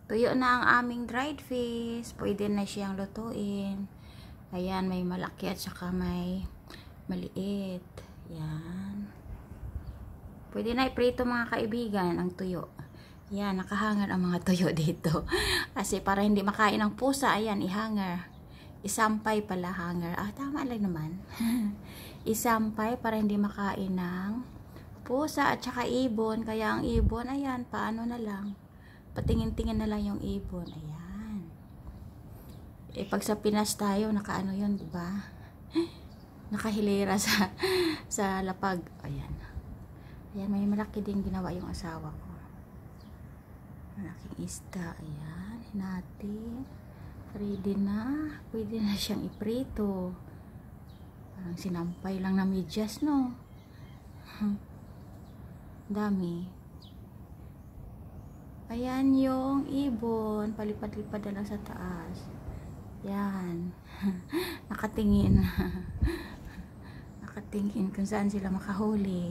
Tuyo na ang aming dried fish. Pwede na siyang lutuin. Ayan, may malaki at saka may maliit. Yan. Pwede na iprito mga kaibigan ang tuyo. Yan, nakahanger ang mga tuyo dito. Kasi para hindi makain ng pusa, ayan, ihanger. Isampay pala, hanger. Ah, tama lang naman. Isampay para hindi makain ng pusa at saka ibon. Kaya ang ibon, ayan, paano na lang. Patingin-tingin na lang yung ibon. Ayan. Eh, pag sa Pinas tayo, nakaano yun, diba? Nakahilera sa lapag. Ayan. Ayan, may malaki din ginawa yung asawa ko. Malaking isda. Ayan, natin. Ready na. Pwede na siyang iprito. Parang sinampay lang na medyas, no? Dami. Ayan yung ibon. Palipad-lipad na lang sa taas. Yan. Nakatingin. Nakatingin kung saan sila makahuli.